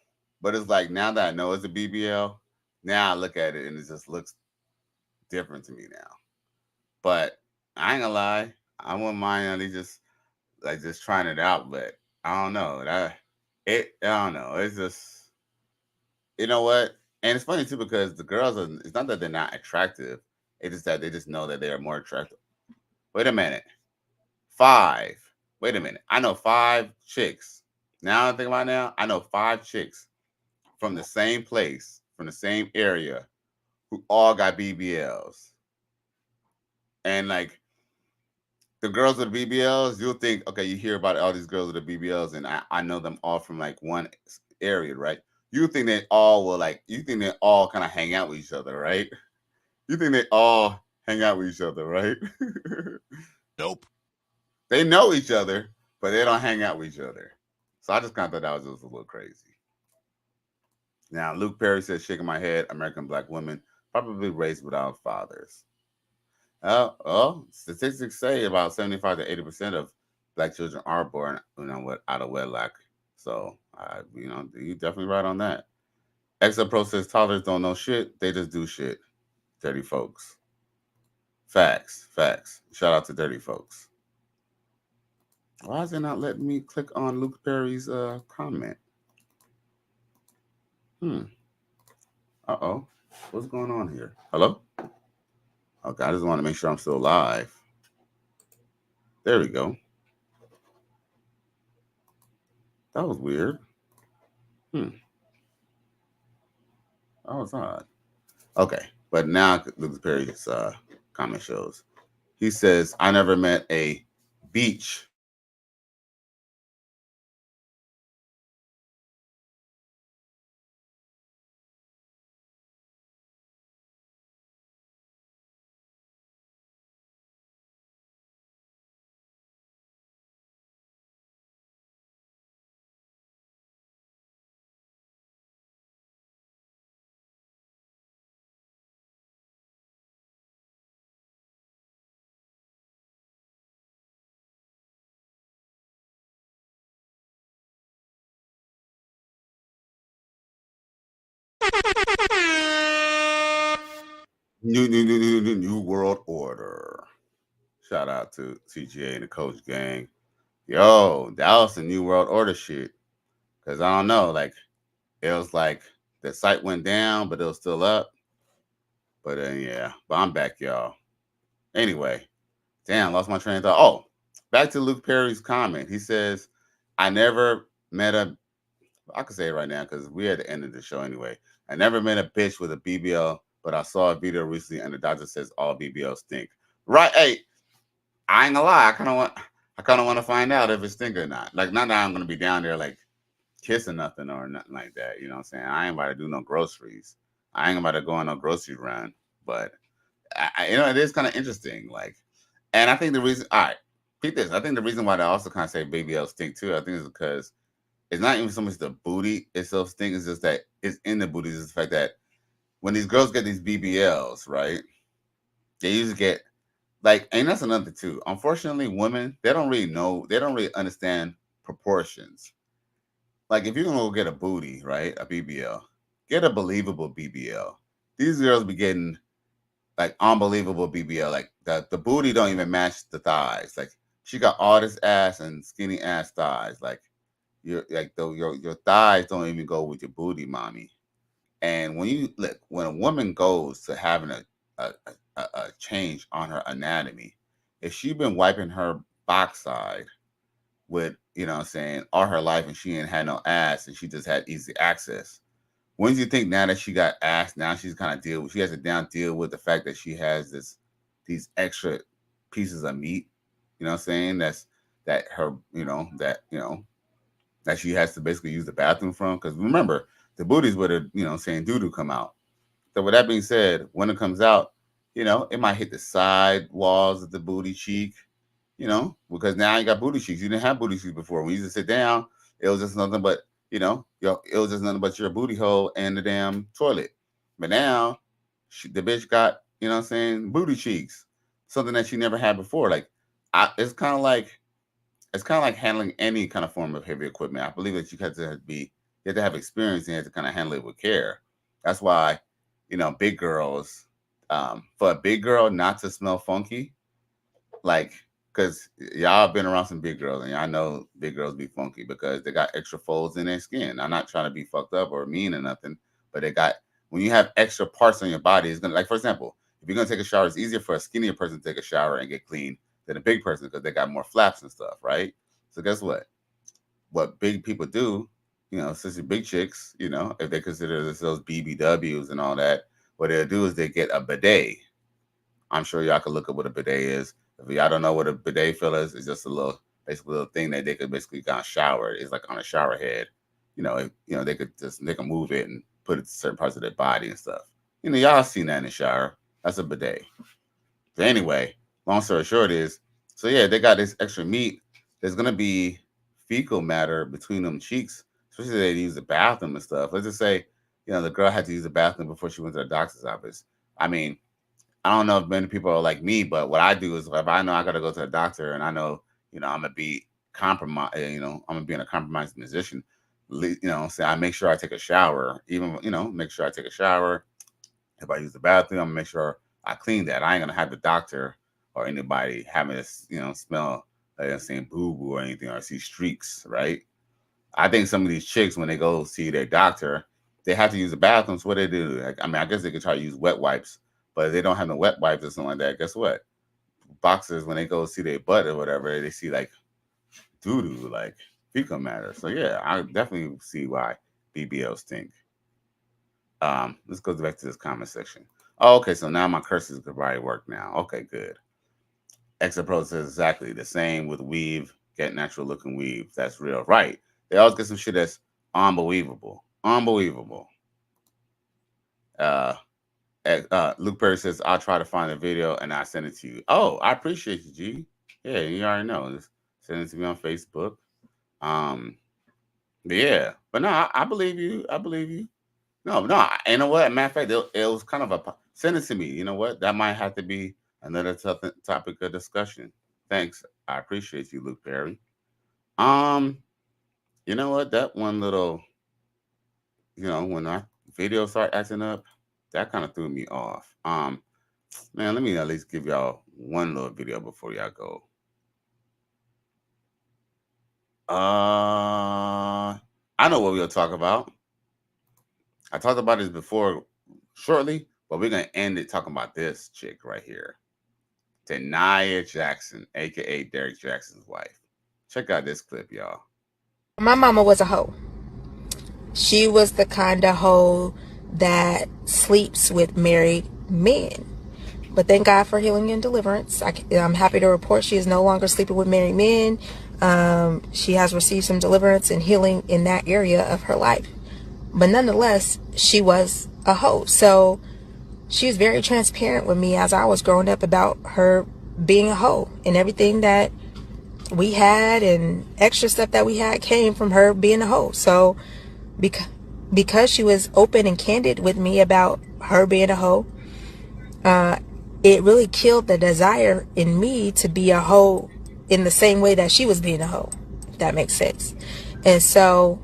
S11: but it's like now that I know it's a BBL, now I look at it and it just looks different to me now. But I ain't gonna lie, I wouldn't mind just trying it out, but I don't know. I don't know. It's just, you know what? And it's funny too because the girls it's not that they're not attractive. It's just that they just know that they are more attractive. Wait a minute. 5. Wait a minute. I know 5 chicks. Now I think about it now, I know 5 chicks from the same place, from the same area, who all got BBLs. And like the girls with the BBLs, you'll think, okay, you hear about all these girls with the BBLs, and I know them all from like one area, right? You think they all kind of hang out with each other, right? You think they all hang out with each other, right? Nope. They know each other, but they don't hang out with each other. So I just kind of thought that was just a little crazy. Now, Luke Perry says, shaking my head, American black women probably raised without fathers. Statistics say about 75 to 80% of black children are born, out of wedlock. So, you're definitely right on that. XL Pro says toddlers don't know shit. They just do shit. Dirty folks. Facts. Shout out to dirty folks. Why is it not letting me click on Luke Perry's comment? Uh-oh. What's going on here? Hello? Okay, I just want to make sure I'm still live. There we go. That was weird. That was odd. Okay, but now Luke Perry's comment shows. He says, I never met a beach New World Order. Shout out to CGA and the Coach Gang. Yo, that was the New World Order shit. Cause I don't know, like it was like the site went down, but it was still up. But yeah, but I'm back, y'all. Anyway, damn, lost my train of thought. Oh, back to Luke Perry's comment. He says, "I never met a." I can say it right now because we're at the end of the show anyway. I never met a bitch with a BBL, but I saw a video recently and the doctor says all BBLs stink. Right? Hey, I ain't gonna lie. I kind of want to find out if it stink or not. Like, not that I'm gonna be down there like kissing nothing or nothing like that. You know what I'm saying? I ain't about to do no groceries. I ain't about to go on no grocery run. But it is kind of interesting. Like, and I think the reason, all right, peep this. I think the reason why they also kind of say BBL stink too, I think is because it's not even so much the booty itself stink, it's just that it's in the booty. It's the fact that when these girls get these BBLs, right, they usually get like, and that's another thing too. Unfortunately, women, they don't really understand proportions. Like if you're gonna go get a booty, right, a BBL, get a believable BBL. These girls be getting like unbelievable BBL. Like the booty don't even match the thighs. Like she got all this ass and skinny ass thighs. Like your thighs don't even go with your booty, mommy. And when a woman goes to having a change on her anatomy, if she's been wiping her backside with, you know what I'm saying, all her life and she ain't had no ass and she just had easy access. When do you think now that she got ass, now she has to deal with the fact that she has these extra pieces of meat, you know what I'm saying? That her, that she has to basically use the bathroom from. Because remember, the booty's where the, saying doo-doo come out. So with that being said, when it comes out, it might hit the side walls of the booty cheek, because now you got booty cheeks. You didn't have booty cheeks before. When you used to sit down, it was just nothing but, it was just nothing but your booty hole and the damn toilet. But now, the bitch got, booty cheeks, something that she never had before. Like, it's kind of like handling any kind of form of heavy equipment. I believe that you have to have experience and you have to kind of handle it with care. That's why, big girls, for a big girl not to smell funky, like, because y'all been around some big girls and y'all know big girls be funky because they got extra folds in their skin. I'm not trying to be fucked up or mean or nothing, but when you have extra parts on your body, it's gonna, like, for example, if you're gonna take a shower, it's easier for a skinnier person to take a shower and get clean than a big person because they got more flaps and stuff, right? So guess what? What big people do, especially big chicks, if they consider themselves BBWs and all that, what they'll do is they get a bidet. I'm sure y'all can look up what a bidet is. If y'all don't know what a bidet feel is, it's just basically a little thing that they could basically kind of shower. It's like on a shower head. They can move it and put it to certain parts of their body and stuff. Y'all seen that in the shower. That's a bidet. So anyway, long story short is, so yeah, they got this extra meat. There's gonna be fecal matter between them cheeks, especially if they use the bathroom and stuff. Let's just say, the girl had to use the bathroom before she went to the doctor's office. I mean, I don't know if many people are like me, but what I do is if I know I got to go to the doctor and I know, I'm going to be compromised, I'm going to be in a compromised position, so I make sure I take a shower, even, make sure I take a shower. If I use the bathroom, I'm going to make sure I clean that. I ain't going to have the doctor or anybody having this, smell like saying boo-boo or anything or see streaks, right? I think some of these chicks, when they go see their doctor, they have to use the bathroom. So what they do, like, I mean, I guess they could try to use wet wipes, but if they don't have no wet wipes or something like that, guess what? Boxers, when they go see their butt or whatever, they see like doo-doo, like fecal matter. So yeah, I definitely see why BBLs stink. Let's go back to this comment section. Oh, okay, so now my curses could probably work now. Okay, good. Exapro says exactly the same with weave. Get natural looking weave. That's real. Right. They always get some shit that's unbelievable. Unbelievable. Luke Perry says, I'll try to find a video and I'll send it to you. Oh, I appreciate you, G. Yeah, you already know. Just send it to me on Facebook. But yeah. But no, I believe you. I believe you. No, you know what? Matter of fact, it was kind of send it to me. You know what? That might have to be another topic of discussion. Thanks. I appreciate you, Luke Perry. You know what? That one little, when video start acting up, that kind of threw me off. Man, let me at least give y'all one little video before y'all go. I know what we'll talk about. I talked about this before shortly, but we're gonna end it talking about this chick right here. Tania Jackson, aka Derek Jackson's wife. Check out this clip, y'all.
S3: My mama was a hoe. She was the kind of hoe that sleeps with married men. But thank God for healing and deliverance. I'm happy to report she is no longer sleeping with married men. She has received some deliverance and healing in that area of her life. But nonetheless, she was a hoe. So she was very transparent with me as I was growing up about her being a hoe, and everything that we had and extra stuff that we had came from her being a hoe. So because she was open and candid with me about her being a hoe, it really killed the desire in me to be a hoe in the same way that she was being a hoe, if that makes sense. And so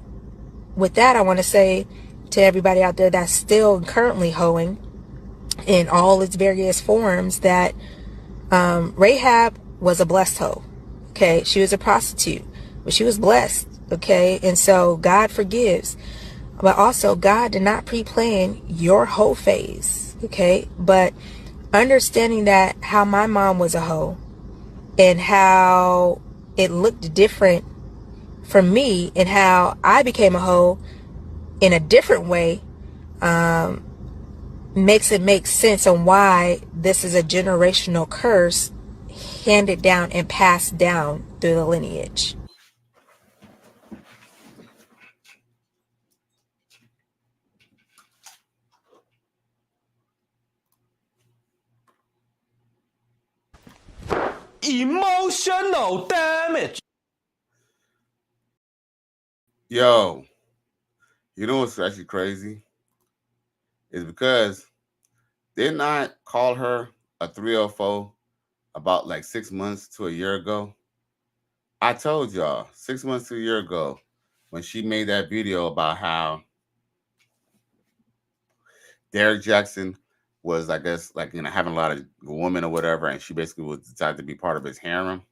S3: with that, I want to say to everybody out there that's still currently hoeing in all its various forms that Rahab was a blessed hoe. Okay, she was a prostitute, but she was blessed. Okay, and so God forgives, but also God did not pre-plan your hoe phase. Okay, but understanding that how my mom was a hoe and how it looked different for me and how I became a hoe in a different way makes it make sense on why this is a generational curse handed down and passed down through the lineage.
S18: Emotional damage.
S11: Yo, you know what's actually crazy? Is because didn't I call her a 304 about like 6 months to a year ago? I told y'all 6 months to a year ago when she made that video about how Derek Jackson was, I guess, like, you know, having a lot of women or whatever, and she basically was decided to be part of his harem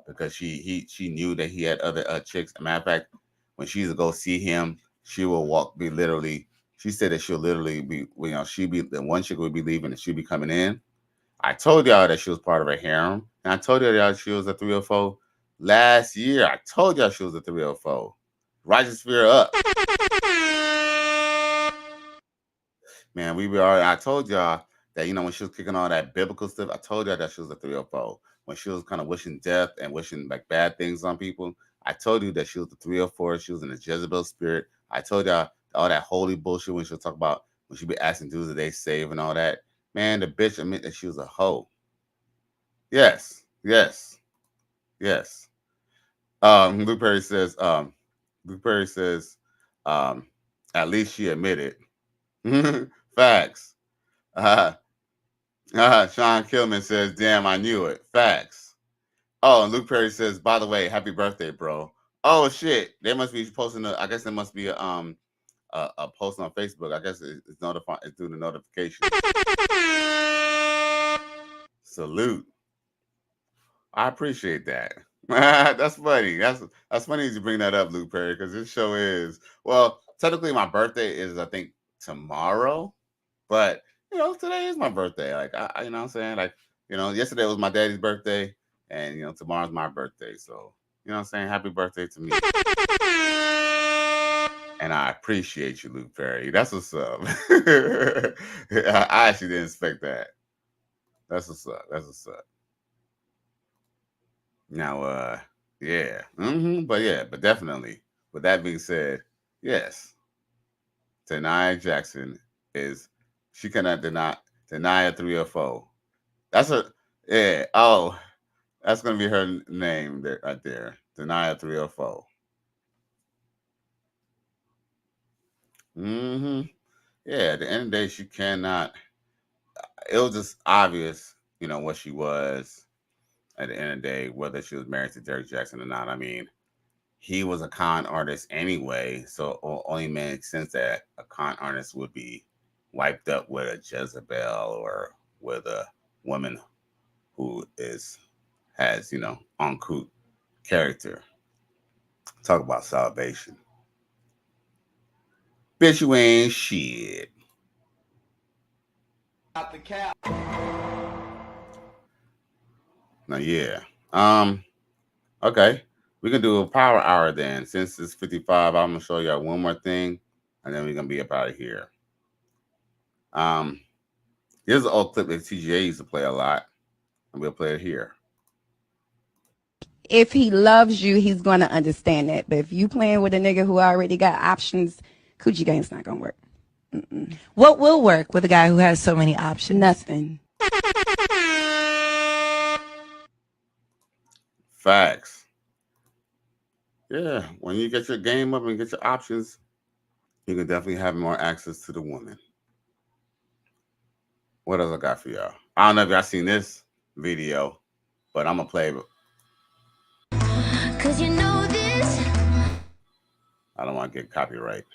S11: because she knew that he had other chicks. As a matter of fact, when she used to go see him, she will be literally. She said that she'll literally be, you know, the one chick would be leaving and she'd be coming in. I told y'all that she was part of a harem, and I told y'all she was a 304 last year. I told y'all she was a 304. Righteous fear up. Man, we were already, I told y'all that, you know, when she was kicking all that biblical stuff, I told y'all that she was a 304. When she was kind of wishing death and wishing like bad things on people, I told you that she was the 304. She was in the Jezebel spirit. I told y'all all that holy bullshit when she'll talk about when she be asking dudes that they save and all that. Man, the bitch admit that she was a hoe. Yes, yes, yes. Luke Perry says, at least she admitted. Facts. Sean Killman says, damn, I knew it. Facts. Oh, and Luke Perry says, by the way, happy birthday, bro. Oh shit. They must be posting I guess there must be a post on Facebook. I guess it's through the notification. Salute. I appreciate that. That's funny. That's funny you bring that up, Luke Perry, because this show is, well, technically my birthday is, I think, tomorrow, but you know, today is my birthday. Like, you know what I'm saying? Like, you know, yesterday was my daddy's birthday, and you know, tomorrow's my birthday. So, you know what I'm saying? Happy birthday to me. And I appreciate you, Luke Perry. That's what's up. I actually didn't expect that. That's what's up. That's what's up. Now, yeah. But definitely, with that being said, yes, Tania Jackson she cannot deny a 304. That's yeah. Oh, that's gonna be her name there, right there. Tania 304. Yeah, at the end of the day, she cannot. It was just obvious, you know, what she was at the end of the day, whether she was married to Derek Jackson or not. I mean, he was a con artist anyway, so it only makes sense that a con artist would be wiped up with a Jezebel or with a woman who has uncouth character. Talk about salvation. Bitch, you ain't shit.
S7: Out the cap.
S11: Now, yeah. Okay. We can do a power hour then. Since it's 55, I'm gonna show y'all one more thing, and then we're gonna be up out of here. Here's an old clip that TGA used to play a lot. And we'll play it here.
S5: If he loves you, he's going to understand that. But if you playing with a nigga who already got options, coochie game's not going to work.
S6: What will work with a guy who has so many options?
S5: Nothing.
S11: Facts. Yeah, when you get your game up and get your options, you can definitely have more access to the woman. What else I got for y'all? I don't know if y'all seen this video, but I'm gonna play it. Cause you know this. I don't want to get copyright.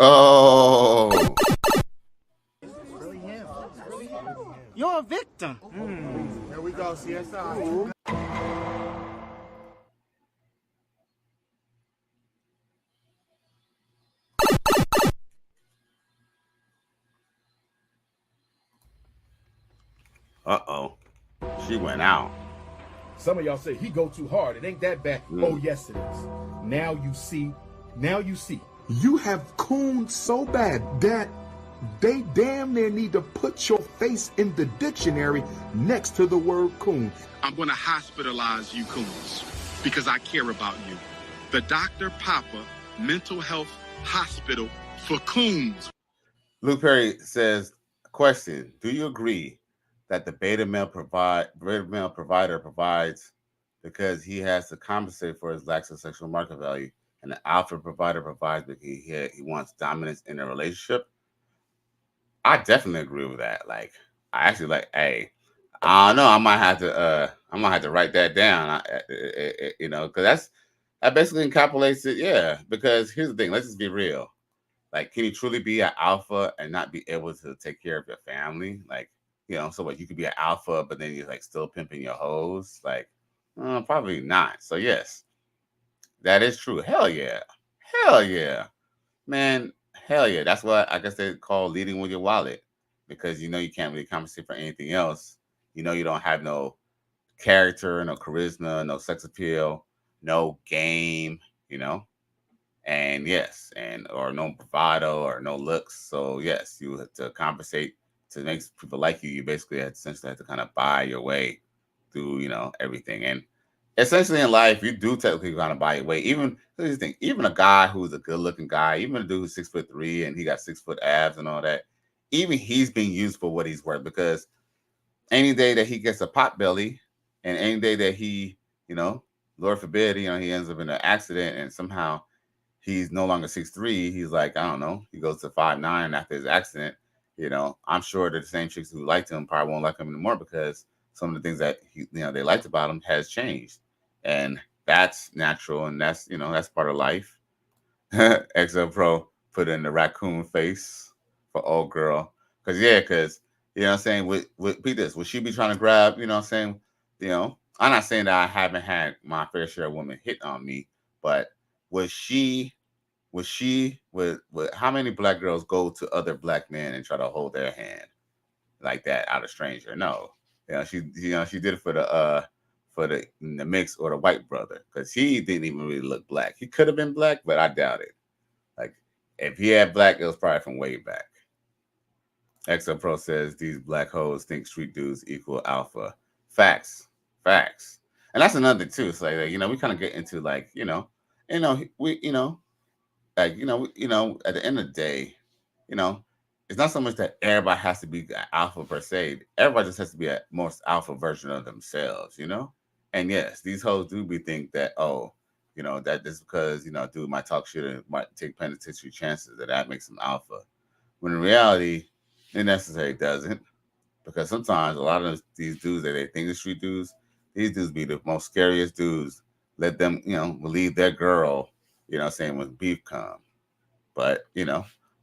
S11: Oh.
S21: You're a victim. Here we go, CSI.
S11: Uh-oh. She went out.
S21: Some of y'all say he go too hard. It ain't that bad. Oh, yes, it is. Now you see. Now you see. You have cooned so bad that they damn near need to put your face in the dictionary next to the word coon.
S23: I'm going to hospitalize you coons because I care about you. The Dr. Papa Mental Health Hospital for Coons.
S11: Luke Perry says, question, do you agree that the beta male provider provides because he has to compensate for his lack of sexual market value, and the alpha provider provides because he wants dominance in a relationship? I definitely agree with that. Like, I actually hey, I don't know. I might have to write that down. Because that basically encapsulates it. Yeah. Because here's the thing. Let's just be real. Like, can you truly be an alpha and not be able to take care of your family? Like, so what? You could be an alpha, but then you're like still pimping your hoes. Like, probably not. So yes, that is true. Hell yeah. Hell yeah, man. Hell yeah. That's what I guess they call leading with your wallet, because you can't really compensate for anything else. You don't have no character, no charisma, no sex appeal, no game, and yes, or no bravado or no looks. So yes, you have to compensate to make people like you. You basically essentially have to kind of buy your way through, everything. And essentially in life, you do technically kind of buy your way. Even here's the thing, even a guy who's a good looking guy, even a dude who's 6'3" and he got 6 foot abs and all that, even he's being used for what he's worth, because any day that he gets a pot belly and any day that he, Lord forbid, he ends up in an accident and somehow he's no longer 6'3", he's like, I don't know, he goes to 5'9" after his accident, I'm sure that the same chicks who liked him probably won't like him anymore, because some of the things that they liked about him has changed. And that's natural, and that's that's part of life. XL Pro put in the raccoon face for old girl. Because what I'm saying, with be this, would she be trying to grab, what I'm saying, I'm not saying that I haven't had my fair share of women hit on me, but would how many black girls go to other black men and try to hold their hand like that out of stranger? No. She did it for the mix or the white brother, because he didn't even really look black. He could have been black, but I doubt it. Like, if he had black, it was probably from way back. XL Pro says these black hoes think street dudes equal alpha. Facts. And that's another too. It's like, we kind of get into like, at the end of the day, it's not so much that everybody has to be alpha per se. Everybody just has to be a most alpha version of themselves, And yes, these hoes do think that, that just because, dude might talk shit and might take penitentiary chances, that makes them alpha. When in reality, it necessarily doesn't. Because sometimes a lot of these dudes that they think are street dudes, these dudes be the most scariest dudes. Let them, believe their girl, saying when beef come. But,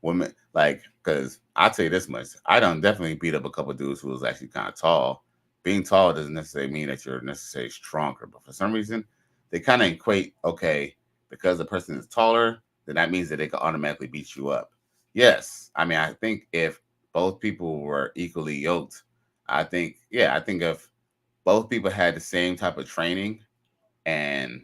S11: women, like, because I'll tell you this much. I done definitely beat up a couple dudes who was actually kind of tall. Being tall doesn't necessarily mean that you're necessarily stronger. But for some reason, they kind of equate, okay, because the person is taller, then that means that they can automatically beat you up. Yes. I mean, I think if both people were equally yoked, I think if both people had the same type of training and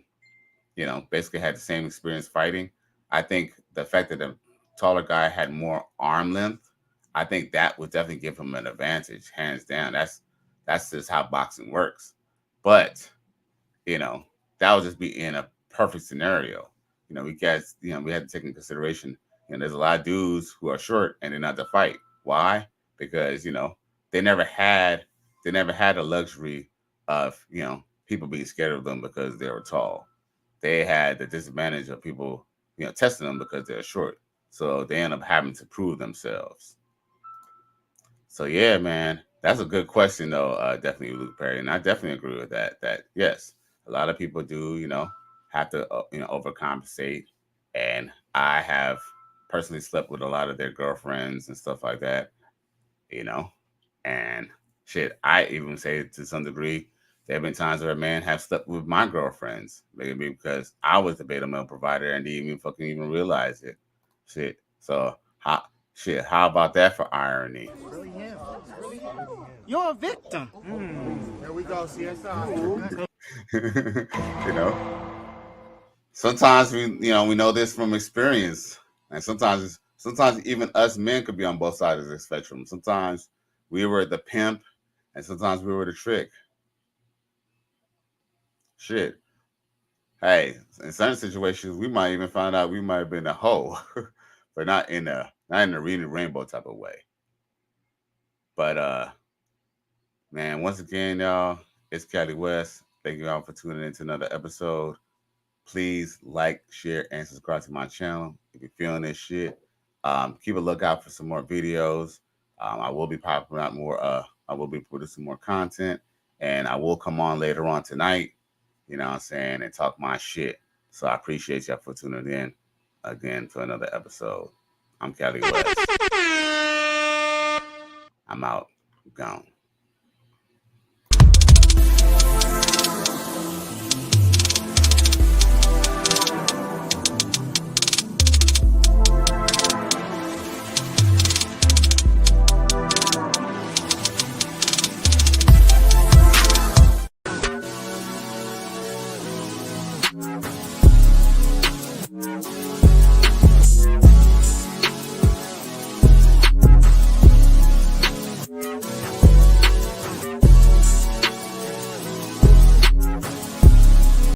S11: basically had the same experience fighting. I think the fact that the taller guy had more arm length, I think that would definitely give him an advantage, hands down. That's just how boxing works. But that would just be in a perfect scenario. We guys, we had to take into consideration. There's a lot of dudes who are short and they're not to fight. Why? Because they never had the luxury of people being scared of them because they were tall. They had the disadvantage of people, testing them because they're short. So they end up having to prove themselves. So yeah, man, that's a good question though. Definitely, Luke Perry, and I definitely agree with that. That yes, a lot of people do, have to, overcompensate. And I have personally slept with a lot of their girlfriends and stuff like that, and shit. I even say to some degree, there have been times where a man have slept with my girlfriends, maybe because I was the beta male provider and didn't even realize it. Shit. So how about that for irony?
S8: You're a victim. Here we go, CSI.
S11: Sometimes we know this from experience, and sometimes even us men could be on both sides of the spectrum. Sometimes we were the pimp, and sometimes we were the trick. Shit. Hey, in certain situations, we might even find out we might have been a hoe, but not in a reading rainbow type of way. But man, once again, y'all, it's Cali West. Thank you all for tuning in to another episode. Please like, share, and subscribe to my channel if you're feeling this shit. Keep a lookout for some more videos. I will be popping out more. I will be producing more content, and I will come on later on tonight. You know what I'm saying, and talk my shit. So I appreciate y'all for tuning in again to another episode. I'm Cali West. I'm out. Gone.